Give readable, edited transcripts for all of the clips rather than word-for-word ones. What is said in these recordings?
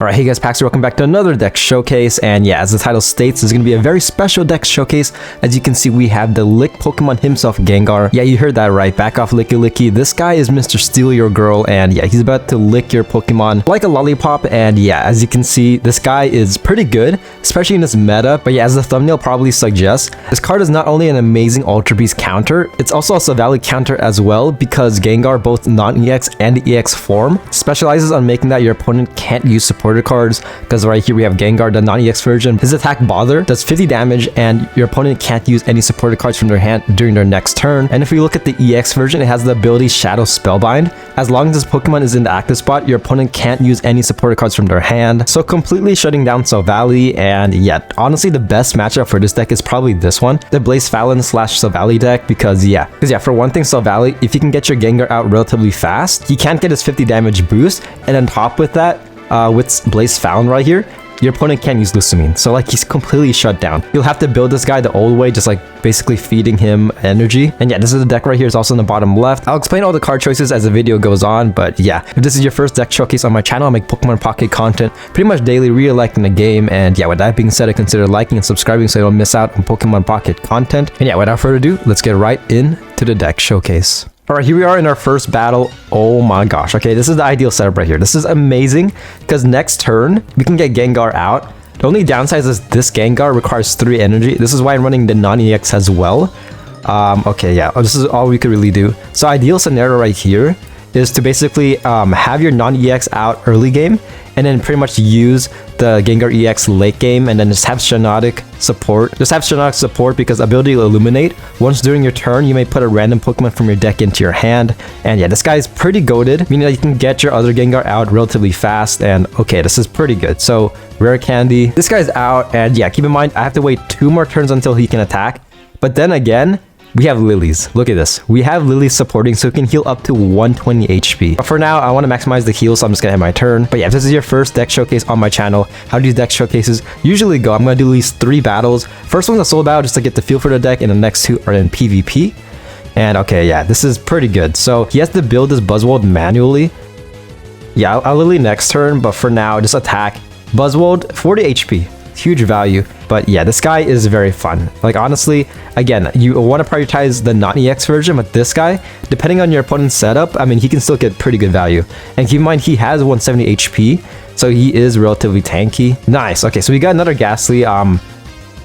Alright, hey guys, Paxter, welcome back to another deck showcase, and yeah, as the title states, it's going to be a very special deck showcase. As you can see, we have the Lick Pokemon himself, Gengar. Yeah, you heard that right, back off Licky Licky. This guy is Mr. Steal Your Girl, and yeah, he's about to lick your Pokemon like a lollipop, and yeah, as you can see, this guy is pretty good, especially in this meta, but yeah, as the thumbnail probably suggests, this card is not only an amazing Ultra Beast counter, it's also a SILVALLY counter as well, because Gengar, both non-EX and EX form, specializes on making that your opponent can't use supporter cards, because right here we have Gengar, the non-EX version. His attack Bother does 50 damage, and your opponent can't use any supported cards from their hand during their next turn. And if we look at the EX version, it has the ability Shadow Spellbind. As long as this Pokemon is in the active spot, your opponent can't use any supported cards from their hand, so completely shutting down SILVALLY. And yeah, honestly, the best matchup for this deck is probably this one, the Blacephalon / SILVALLY deck, because for one thing, SILVALLY, if you can get your Gengar out relatively fast, he can't get his 50 damage boost, and on top with that, with Blacephalon right here, your opponent can't use Lusamine, so like he's completely shut down. You'll have to build this guy the old way, just like basically feeding him energy. And yeah, this is the deck right here. It's also in the bottom left. I'll explain all the card choices as the video goes on, but yeah, if this is your first deck showcase on my channel, I make Pokemon Pocket content pretty much daily, re-electing the game. And yeah, with that being said, I consider liking and subscribing so you don't miss out on Pokemon Pocket content. And yeah, without further ado, let's get right into the deck showcase. Alright, here we are in our first battle. Oh my gosh. Okay, this is the ideal setup right here. This is amazing because next turn, we can get Gengar out. The only downside is this Gengar requires 3 energy. This is why I'm running the non-EX as well. Okay, yeah, this is all we could really do. So ideal scenario right here is to basically have your non-EX out early game and then pretty much use the Gengar EX late game and then just have Shiinotic support. Just have Shiinotic support because ability to Illuminate. Once during your turn, you may put a random Pokemon from your deck into your hand. And yeah, this guy is pretty goated, meaning that you can get your other Gengar out relatively fast. And okay, this is pretty good. So Rare Candy. This guy's out, and yeah, keep in mind, I have to wait 2 more turns until he can attack. But then again, we have Lilies. Look at this. We have Lilies supporting, so we can heal up to 120 HP. But for now, I want to maximize the heal, so I'm just going to hit my turn. But yeah, if this is your first deck showcase on my channel, how do these deck showcases usually go? I'm going to do at least 3 battles. First one's a solo battle just to get the feel for the deck, and the next 2 are in PvP. And okay, yeah, this is pretty good. So he has to build this Buzzwole manually. Yeah, I'll Lily next turn, but for now, just attack. Buzzwole, 40 HP. Huge value. But yeah, this guy is very fun. Like honestly, again, you want to prioritize the non-EX version, but this guy, depending on your opponent's setup, I mean, he can still get pretty good value. And keep in mind, he has 170 HP, so he is relatively tanky. Nice. Okay, so we got another Ghastly.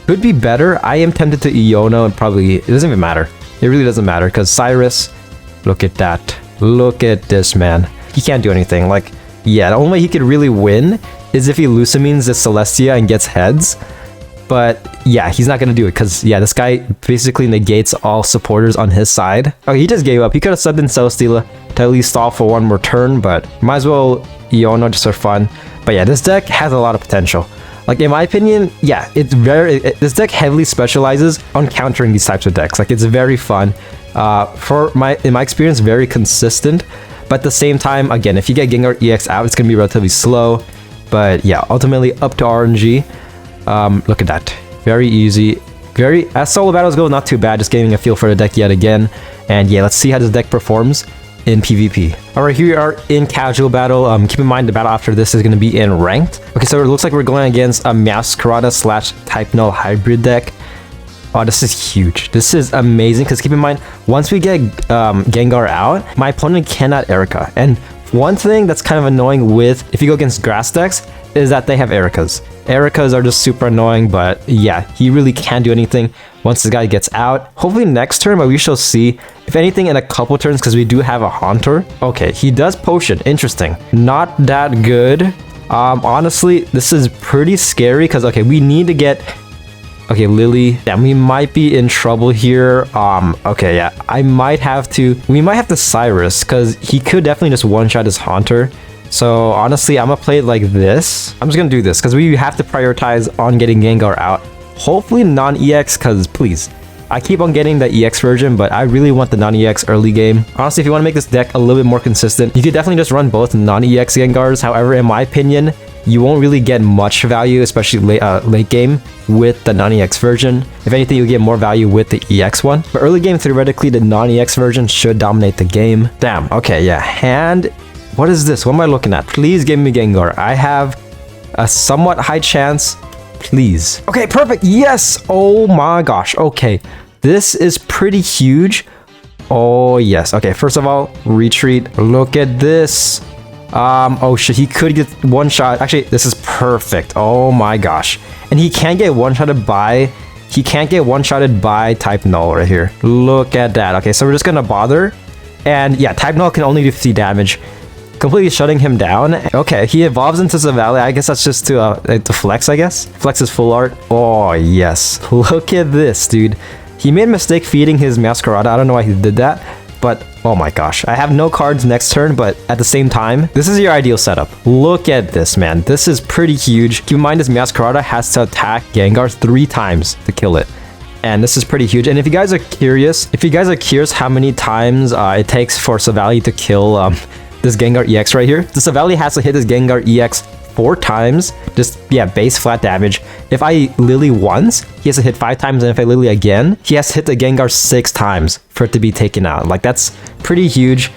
Could be better. I am tempted to Iono, and probably it doesn't even matter. It really doesn't matter because Cyrus, look at that. Look at this, man. He can't do anything. Like, yeah, the only way he could really win is if he Lusamines the Celestia and gets heads. But yeah, he's not gonna do it because yeah, this guy basically negates all supporters on his side. Oh, he just gave up. He could have subbed in Celesteela to at least stall for 1 more turn, but might as well Iono just for fun. But yeah, this deck has a lot of potential. Like in my opinion, yeah, it's this deck heavily specializes on countering these types of decks. Like it's very fun. In my experience, very consistent. But at the same time, again, if you get Gengar EX out, it's gonna be relatively slow. But yeah, ultimately up to RNG. Look at that. Very easy. As solo battles go, not too bad. Just getting a feel for the deck yet again. And yeah, let's see how this deck performs in PvP. Alright, here we are in casual battle. Keep in mind the battle after this is going to be in ranked. Okay, so it looks like we're going against a Meowscarada / Type Null hybrid deck. Oh, this is huge. This is amazing because keep in mind, once we get Gengar out, my opponent cannot Erica. And one thing that's kind of annoying with, if you go against grass decks, is that they have Ericas. Ericas are just super annoying, but yeah, he really can't do anything once this guy gets out. Hopefully next turn, but we shall see. If anything, in a couple turns, because we do have a Haunter. Okay, he does Potion. Interesting. Not that good. Honestly, this is pretty scary because, okay, we need to get... Okay, Lily. Yeah, we might be in trouble here. Okay, yeah, we might have to Cyrus because he could definitely just one-shot his Haunter. So honestly, I'm gonna play it like this. I'm just gonna do this because we have to prioritize on getting Gengar out. Hopefully non-EX, because please, I keep on getting the EX version, but I really want the non-EX early game. Honestly, if you want to make this deck a little bit more consistent, you could definitely just run both non-EX Gengars. However, in my opinion, you won't really get much value, especially late game, with the non-EX version. If anything, you get more value with the EX one. But early game, theoretically, the non-EX version should dominate the game. Damn, okay, yeah. Hand, what is this? What am I looking at? Please give me Gengar. I have A somewhat high chance. Please. Okay, perfect. Yes. Oh my gosh. Okay. This is pretty huge. Oh, yes. Okay, first of all, retreat. Look at this. Oh shit, he could get one shot. Actually, this is perfect. Oh my gosh. And he can't get one-shotted by... He can't get one-shotted by type null right here. Look at that. Okay, so we're just gonna bother. And yeah, type null can only do 50 damage. Completely shutting him down. Okay, he evolves into SILVALLY. I guess that's just to flex, I guess. Flex his full art. Oh, yes. Look at this, dude. He made a mistake feeding his Meowscarada. I don't know why he did that. But, oh my gosh. I have no cards next turn, but at the same time, this is your ideal setup. Look at this, man. This is pretty huge. Keep in mind, this Meowscarada has to attack Gengar 3 times to kill it. And this is pretty huge. And if you guys are curious, how many times it takes for SILVALLY to kill this Gengar EX right here, the SILVALLY has to hit this Gengar EX 4 times, just, yeah, base flat damage. If I Lily once, he has to hit 5 times, and if I Lily again, he has to hit the Gengar 6 times for it to be taken out. Like, that's pretty huge.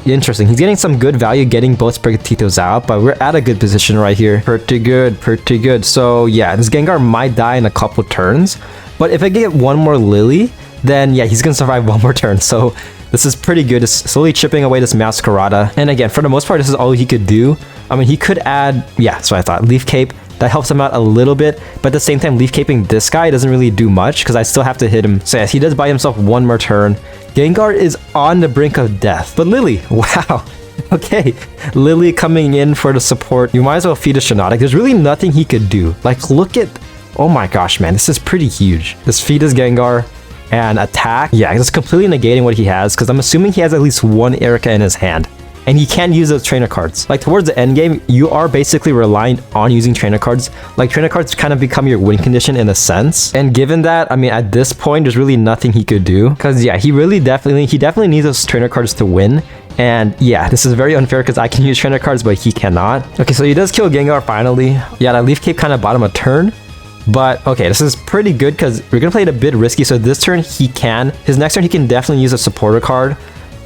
Interesting. He's getting some good value getting both Sprigatitos out, but we're at a good position right here. Pretty good, pretty good. So, yeah, this Gengar might die in a couple turns, but if I get one more Lily, then, yeah, he's gonna survive one more turn. So, this is pretty good. It's slowly chipping away this Meowscarada. And again, for the most part, this is all he could do. I mean, he could add, yeah, that's what I thought, Leaf Cape. That helps him out a little bit, but at the same time, Leaf Caping this guy doesn't really do much because I still have to hit him. So yes, he does buy himself one more turn. Gengar is on the brink of death. But Lily, wow. Okay, Lily coming in for the support. You might as well feed a Shiinotic. There's really nothing he could do. Like, look at, oh my gosh, man, this is pretty huge. This feed is Gengar. And attack, yeah, it's completely negating what he has because I'm assuming he has at least one Erica in his hand. And he can't use those trainer cards. Like, towards the end game, you are basically reliant on using trainer cards. Like, trainer cards kind of become your win condition in a sense. And given that, I mean, at this point, there's really nothing he could do. Because, yeah, he definitely needs those trainer cards to win. And yeah, this is very unfair because I can use trainer cards, but he cannot. Okay, so he does kill Gengar finally. Yeah, that Leaf Cape kind of bought him a turn. But okay, this is pretty good because we're gonna play it a bit risky. So this turn he can. His next turn he can definitely use a supporter card.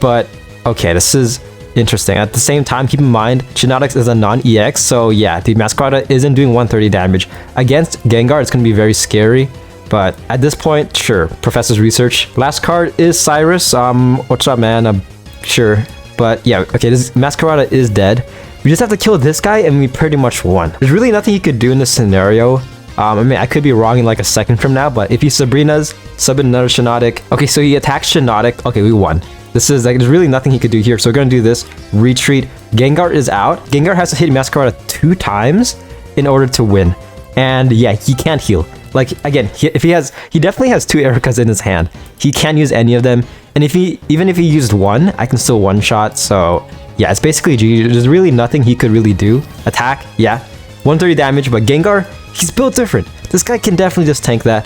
But okay, this is interesting. At the same time, keep in mind, Shiinotic is a non-EX. So yeah, the Meowscarada isn't doing 130 damage. Against Gengar, it's gonna be very scary. But at this point, sure, Professor's Research. Last card is Cyrus. What's up, man? I'm sure. But yeah, okay, this Meowscarada is dead. We just have to kill this guy and we pretty much won. There's really nothing he could do in this scenario. I mean, I could be wrong in like a second from now, but if he Sabrina's, sub in another Shiinotic. Okay, so he attacks Shiinotic. Okay, we won. This is like, there's really nothing he could do here. So we're gonna do this. Retreat. Gengar is out. Gengar has to hit Meowscarada 2 times in order to win. And yeah, he can't heal. Like, again, he definitely has 2 Ericas in his hand. He can't use any of them. And even if he used 1, I can still one-shot. So yeah, it's basically GG. There's really nothing he could really do. Attack, yeah. 130 damage, but Gengar, he's built different. This guy can definitely just tank that.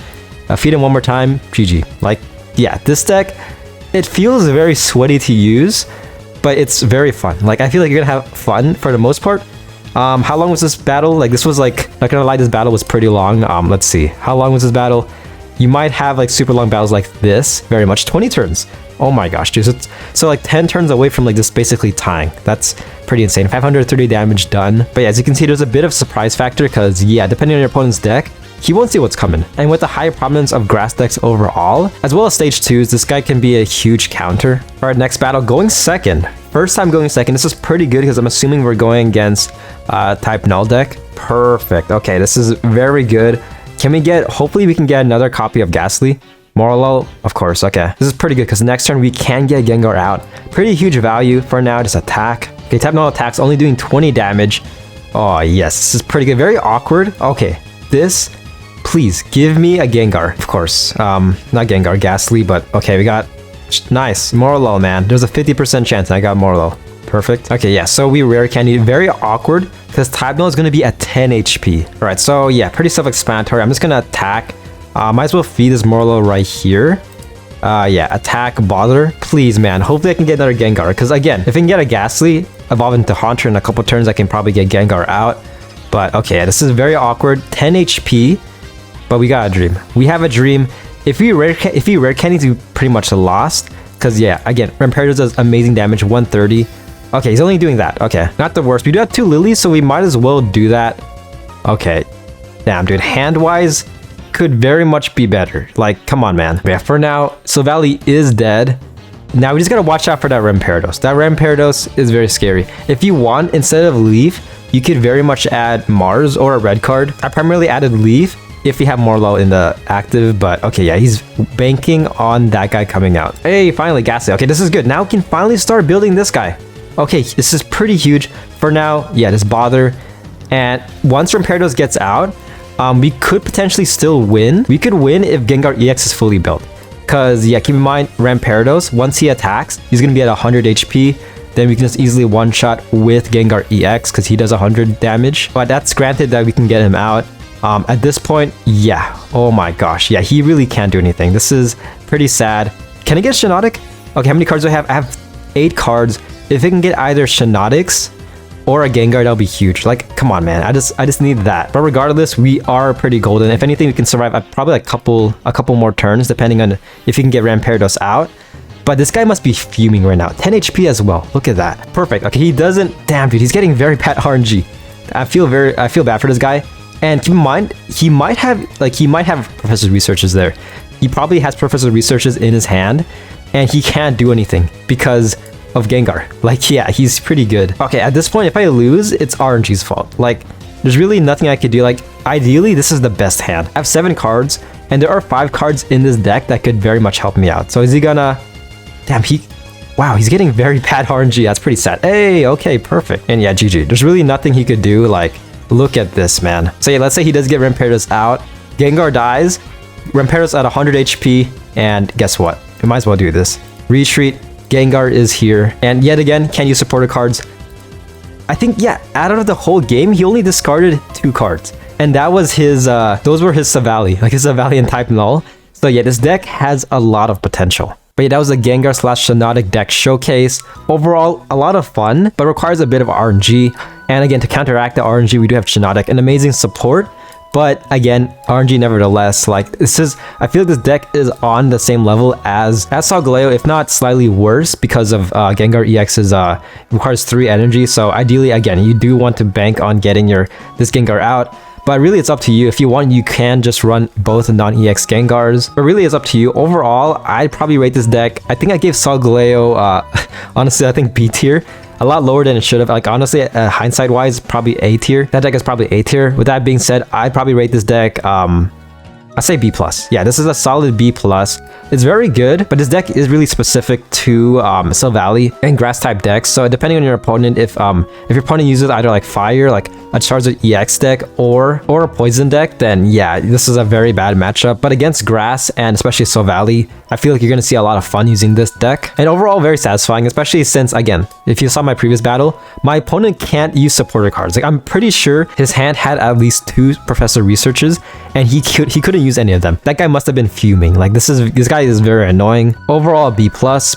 Feed him one more time, GG. Like, yeah, this deck, it feels very sweaty to use, but it's very fun. Like, I feel like you're gonna have fun for the most part. How long was this battle? Like, this was like, not gonna lie, this battle was pretty long. Let's see. How long was this battle? You might have like super long battles like this, very much. 20 turns. Oh my gosh, dude. So like 10 turns away from like just basically tying. That's pretty insane. 530 damage done. But yeah, as you can see, there's a bit of surprise factor because yeah, depending on your opponent's deck, he won't see what's coming. And with the high prominence of grass decks overall, as well as stage 2s, this guy can be a huge counter. All right, next battle, going second. First time going second. This is pretty good because I'm assuming we're going against type null deck. Perfect. Okay, this is very good. Can we get, hopefully we can get another copy of Ghastly. Moralo, of course, okay. This is pretty good because next turn we can get Gengar out. Pretty huge value for now, just attack. Okay, type null attacks, only doing 20 damage. Oh yes, this is pretty good. Very awkward. Okay, this, please give me a Gengar, of course. Not Gengar, Ghastly, but okay, we got, nice, Moralo, man. There's a 50% chance and I got Moralo. Perfect. Okay, yeah, so we rare candy. Very awkward because type null is going to be at 10 HP. All right, so yeah, pretty self-explanatory. I'm just going to attack. Might as well feed this Moralo right here. Yeah, attack, bother. Please, man. Hopefully I can get another Gengar. Because again, if I can get a Ghastly, evolve into Haunter in a couple turns, I can probably get Gengar out. But okay, this is very awkward. 10 HP. But we got a dream. We have a dream. If we rare candies, we pretty much lost. Because yeah, again, Rampardos does amazing damage, 130. Okay, he's only doing that. Okay, not the worst. We do have 2 Lilies, so we might as well do that. Okay. Damn, dude. Hand-wise, could very much be better. Like, come on, man. But yeah, for now, Silvally is dead. Now we just gotta watch out for that Rampardos. That Rampardos is very scary. If you want, instead of Leaf, you could very much add Mars or a red card. I primarily added Leaf if you have Morlow in the active, but okay, yeah, he's banking on that guy coming out. Hey, finally, Ghastly. Okay, this is good. Now we can finally start building this guy. Okay, this is pretty huge. For now, yeah, just bother. And once Rampardos gets out, we could potentially still win. We could win if Gengar EX is fully built. Because, yeah, keep in mind, Rampardos, once he attacks, he's going to be at 100 HP. Then we can just easily one-shot with Gengar EX because he does 100 damage. But that's granted that we can get him out. At this point, yeah. Oh my gosh. Yeah, he really can't do anything. This is pretty sad. Can I get Shiinotic? Okay, how many cards do I have? I have 8 cards. If I can get either Shiinotics or a Gengar, that'll be huge. Like, come on, man. I just need that. But regardless, we are pretty golden. If anything, we can survive probably a couple more turns, depending on if you can get Rampardos out. But this guy must be fuming right now. 10 HP as well. Look at that. Perfect. Okay, he doesn't. Damn, dude, he's getting very bad RNG. I feel bad for this guy. And keep in mind, he might have Professor Researches there. He probably has Professor Researches in his hand, and he can't do anything because of Gengar. Like, yeah, he's pretty good. Okay, at this point, if I lose, it's RNG's fault. Like, there's really nothing I could do. Like, ideally, this is the best hand. I have 7 cards, and there are 5 cards in this deck that could very much help me out. So is he gonna... Damn, wow, he's getting very bad RNG. That's pretty sad. Hey, okay, perfect. And yeah, GG. There's really nothing he could do. Like, look at this, man. So yeah, let's say he does get Rampardos out. Gengar dies. Rampardos at 100 HP. And guess what? We might as well do this. Retreat. Gengar is here. And yet again, can't use supporter cards. I think, yeah, out of the whole game, he only discarded 2 cards. And that was his, those were his Silvally. Like his Silvally and type null. So yeah, this deck has a lot of potential. But yeah, that was a Gengar / Shiinotic deck showcase. Overall, a lot of fun, but requires a bit of RNG. And again, to counteract the RNG, we do have Shiinotic, an amazing support. But again, RNG nevertheless. Like, this is, I feel like this deck is on the same level as Solgaleo, if not slightly worse, because of Gengar EX's requires 3 energy. So ideally, again, you do want to bank on getting this Gengar out. But really, it's up to you. If you want, you can just run both non-EX Gengars. But really, it's up to you. Overall, I'd probably rate this deck. I think I gave Solgaleo, honestly, I think B tier. A lot lower than it should have. Like, honestly, hindsight-wise, probably A tier. That deck is probably A tier. With that being said, I'd probably rate this deck, I'd say B+. Yeah, this is a solid B+. It's very good, but this deck is really specific to Silvally and grass-type decks. So depending on your opponent, if your opponent uses either like fire, like a Charizard EX deck, or a poison deck, then yeah, this is a very bad matchup. But against grass and especially Silvally, I feel like you're gonna see a lot of fun using this deck. And overall, very satisfying, especially since, again, if you saw my previous battle, my opponent can't use supporter cards. Like, I'm pretty sure his hand had at least 2 Professor Researches, and he couldn't use any of them. That guy must have been fuming. Like, this guy is very annoying. Overall, B+,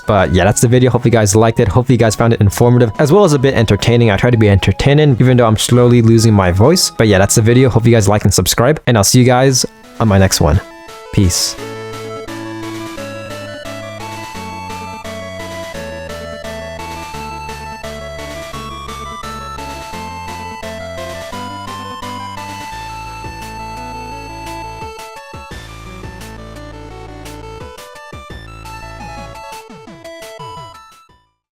but yeah, that's the video. Hope you guys liked it. Hopefully you guys found it informative as well as a bit entertaining. I try to be entertaining even though I'm slowly losing my voice. But yeah, that's the video. Hope you guys like and subscribe, and I'll see you guys on my next one. Peace.